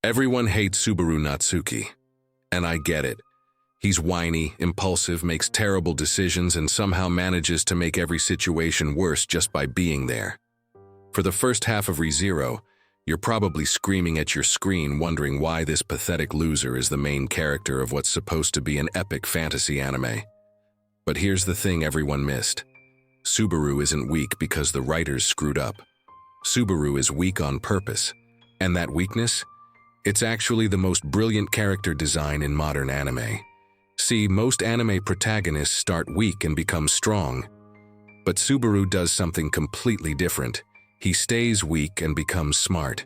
Everyone hates Subaru Natsuki, and I get it. He's whiny, impulsive, makes terrible decisions, and somehow manages to make every situation worse just by being there. For the first half of ReZero, you're probably screaming at your screen wondering why this pathetic loser is the main character of what's supposed to be an epic fantasy anime. But here's the thing everyone missed. Subaru isn't weak because the writers screwed up. Subaru is weak on purpose, and that weakness? It's actually the most brilliant character design in modern anime. See, most anime protagonists start weak and become strong. But Subaru does something completely different. He stays weak and becomes smart.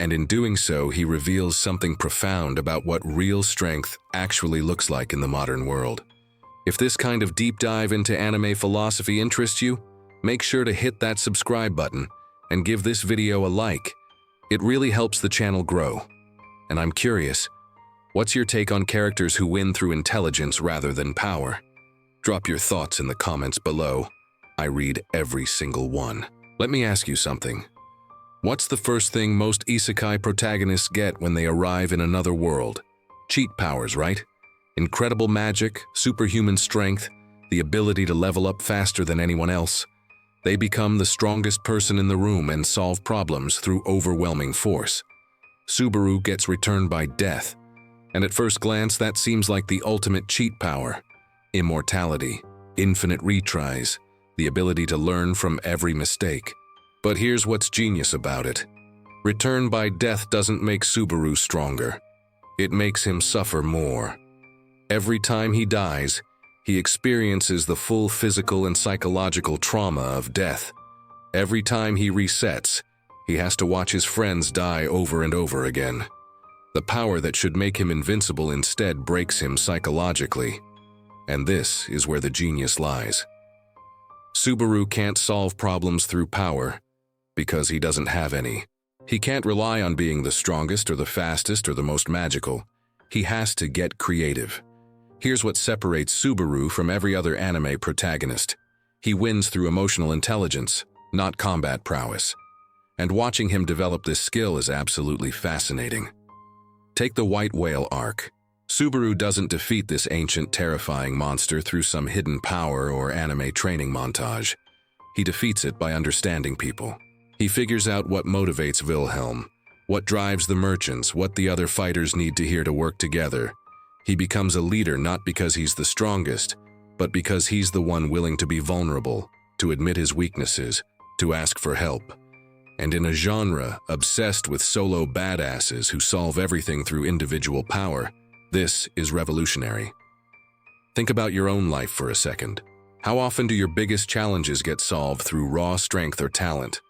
And in doing so, he reveals something profound about what real strength actually looks like in the modern world. If this kind of deep dive into anime philosophy interests you, make sure to hit that subscribe button and give this video a like. It really helps the channel grow. And I'm curious, what's your take on characters who win through intelligence rather than power? Drop your thoughts in the comments below. I read every single one. Let me ask you something. What's the first thing most isekai protagonists get when they arrive in another world? Cheat powers, right? Incredible magic, superhuman strength, the ability to level up faster than anyone else. They become the strongest person in the room and solve problems through overwhelming force. Subaru gets returned by death, and at first glance that seems like the ultimate cheat power. Immortality, infinite retries, the ability to learn from every mistake. But here's what's genius about it. Return by death doesn't make Subaru stronger. It makes him suffer more. Every time he dies, he experiences the full physical and psychological trauma of death. Every time he resets, he has to watch his friends die over and over again. The power that should make him invincible instead breaks him psychologically. And this is where the genius lies. Subaru can't solve problems through power because he doesn't have any. He can't rely on being the strongest or the fastest or the most magical. He has to get creative. Here's what separates Subaru from every other anime protagonist. He wins through emotional intelligence, not combat prowess. And watching him develop this skill is absolutely fascinating. Take the White Whale arc. Subaru doesn't defeat this ancient, terrifying monster through some hidden power or anime training montage. He defeats it by understanding people. He figures out what motivates Wilhelm, what drives the merchants, what the other fighters need to hear to work together. He becomes a leader not because he's the strongest, but because he's the one willing to be vulnerable, to admit his weaknesses, to ask for help. And in a genre obsessed with solo badasses who solve everything through individual power, this is revolutionary. Think about your own life for a second. How often do your biggest challenges get solved through raw strength or talent?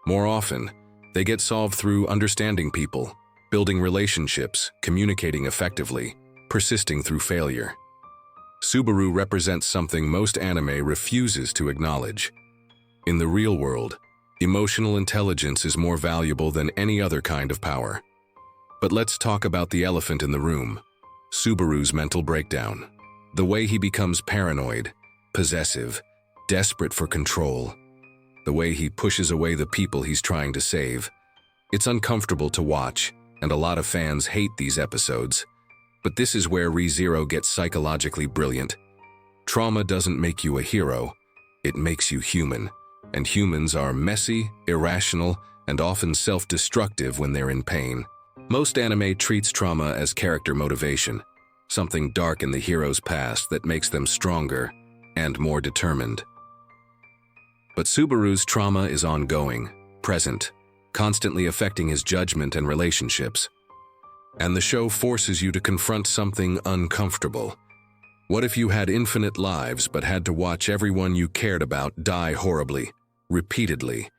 More often, they get solved through understanding people, building relationships, communicating effectively, persisting through failure. Subaru represents something most anime refuses to acknowledge. In the real world, emotional intelligence is more valuable than any other kind of power. But let's talk about the elephant in the room. Subaru's mental breakdown. The way he becomes paranoid, possessive, desperate for control. The way he pushes away the people he's trying to save. It's uncomfortable to watch, and a lot of fans hate these episodes. But this is where ReZero gets psychologically brilliant. Trauma doesn't make you a hero, it makes you human. And humans are messy, irrational, and often self-destructive when they're in pain. Most anime treats trauma as character motivation, something dark in the hero's past that makes them stronger and more determined. But Subaru's trauma is ongoing, present, constantly affecting his judgment and relationships. And the show forces you to confront something uncomfortable. What if you had infinite lives but had to watch everyone you cared about die horribly, repeatedly,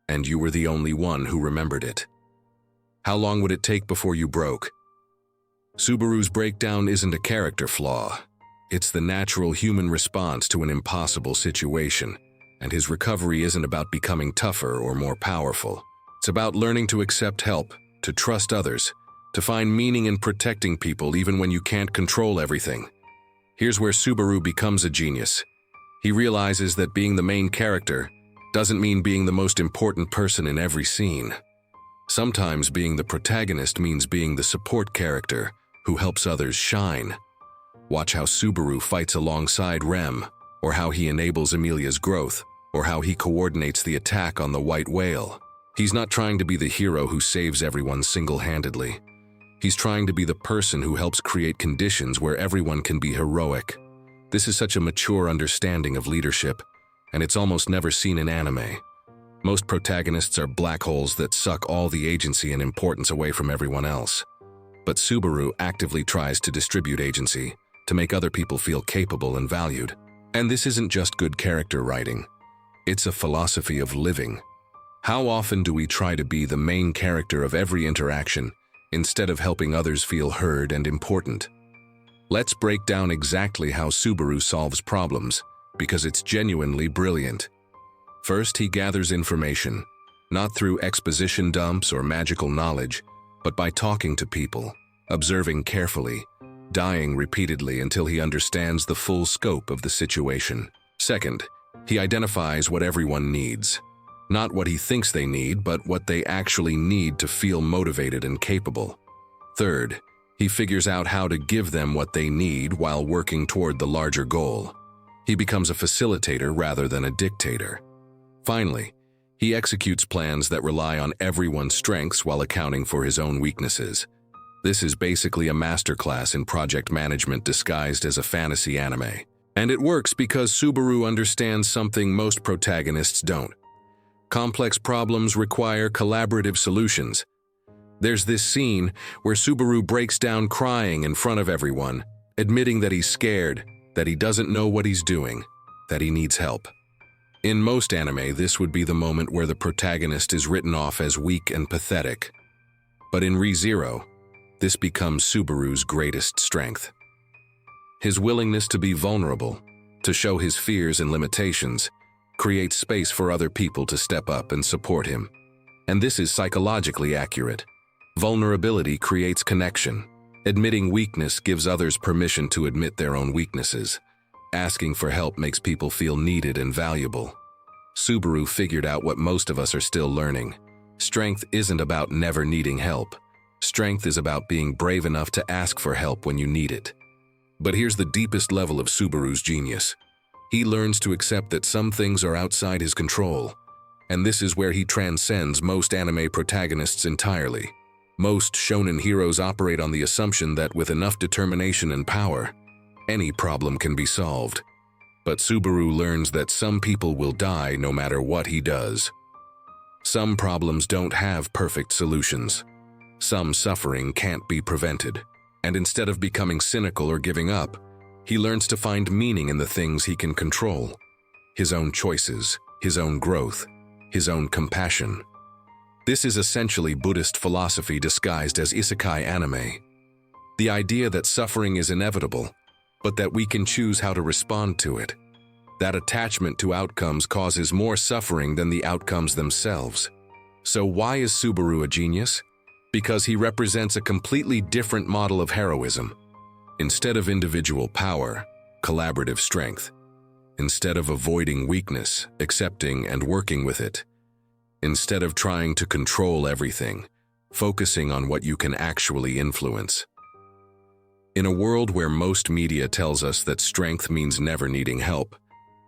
and you were the only one who remembered it? How long would it take before you broke? Subaru's breakdown isn't a character flaw. It's the natural human response to an impossible situation, and his recovery isn't about becoming tougher or more powerful. It's about learning to accept help, to trust others, to find meaning in protecting people even when you can't control everything. Here's where Subaru becomes a genius. He realizes that being the main character doesn't mean being the most important person in every scene. Sometimes being the protagonist means being the support character who helps others shine. Watch how Subaru fights alongside Rem, or how he enables Emilia's growth, or how he coordinates the attack on the white whale. He's not trying to be the hero who saves everyone single-handedly. He's trying to be the person who helps create conditions where everyone can be heroic. This is such a mature understanding of leadership, and it's almost never seen in anime. Most protagonists are black holes that suck all the agency and importance away from everyone else. But Subaru actively tries to distribute agency, to make other people feel capable and valued. And this isn't just good character writing. It's a philosophy of living. How often do we try to be the main character of every interaction instead of helping others feel heard and important? Let's break down exactly how Subaru solves problems, because it's genuinely brilliant. First, he gathers information, not through exposition dumps or magical knowledge, but by talking to people, observing carefully, dying repeatedly until he understands the full scope of the situation. Second, he identifies what everyone needs. Not what he thinks they need, but what they actually need to feel motivated and capable. Third, he figures out how to give them what they need while working toward the larger goal. He becomes a facilitator rather than a dictator. Finally, he executes plans that rely on everyone's strengths while accounting for his own weaknesses. This is basically a masterclass in project management disguised as a fantasy anime. And it works because Subaru understands something most protagonists don't. Complex problems require collaborative solutions. There's this scene where Subaru breaks down crying in front of everyone, admitting that he's scared, that he doesn't know what he's doing, that he needs help. In most anime, this would be the moment where the protagonist is written off as weak and pathetic. But in ReZero, this becomes Subaru's greatest strength. His willingness to be vulnerable, to show his fears and limitations, creates space for other people to step up and support him. And this is psychologically accurate. Vulnerability creates connection. Admitting weakness gives others permission to admit their own weaknesses. Asking for help makes people feel needed and valuable. Subaru figured out what most of us are still learning. Strength isn't about never needing help. Strength is about being brave enough to ask for help when you need it. But here's the deepest level of Subaru's genius. He learns to accept that some things are outside his control. And this is where he transcends most anime protagonists entirely. Most shonen heroes operate on the assumption that with enough determination and power, any problem can be solved. But Subaru learns that some people will die no matter what he does. Some problems don't have perfect solutions. Some suffering can't be prevented. And instead of becoming cynical or giving up, he learns to find meaning in the things he can control. His own choices, his own growth, his own compassion. This is essentially Buddhist philosophy disguised as isekai anime. The idea that suffering is inevitable, but that we can choose how to respond to it. That attachment to outcomes causes more suffering than the outcomes themselves. So why is Subaru a genius? Because he represents a completely different model of heroism. Instead of individual power, collaborative strength. Instead of avoiding weakness, accepting and working with it. Instead of trying to control everything, focusing on what you can actually influence. In a world where most media tells us that strength means never needing help,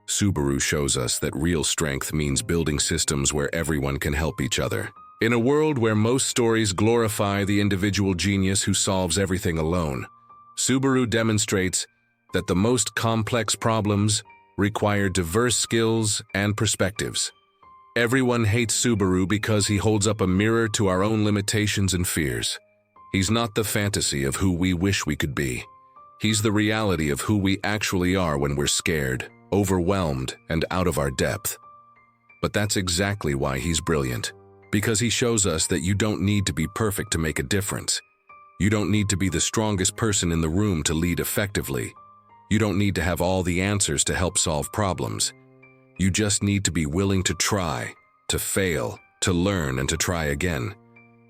Subaru shows us that real strength means building systems where everyone can help each other. In a world where most stories glorify the individual genius who solves everything alone, Subaru demonstrates that the most complex problems require diverse skills and perspectives. Everyone hates Subaru because he holds up a mirror to our own limitations and fears. He's not the fantasy of who we wish we could be. He's the reality of who we actually are when we're scared, overwhelmed, and out of our depth. But that's exactly why he's brilliant. Because he shows us that you don't need to be perfect to make a difference. You don't need to be the strongest person in the room to lead effectively. You don't need to have all the answers to help solve problems. You just need to be willing to try, to fail, to learn, and to try again.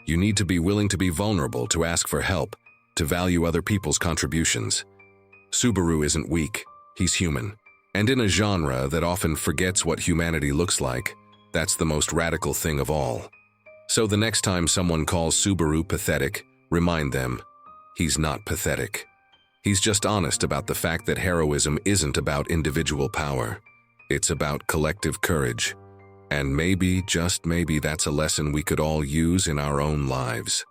You need to be willing to be vulnerable, to ask for help, to value other people's contributions. Subaru isn't weak, he's human. And in a genre that often forgets what humanity looks like, that's the most radical thing of all. So the next time someone calls Subaru pathetic, remind them, he's not pathetic. He's just honest about the fact that heroism isn't about individual power. It's about collective courage. And maybe, just maybe, that's a lesson we could all use in our own lives.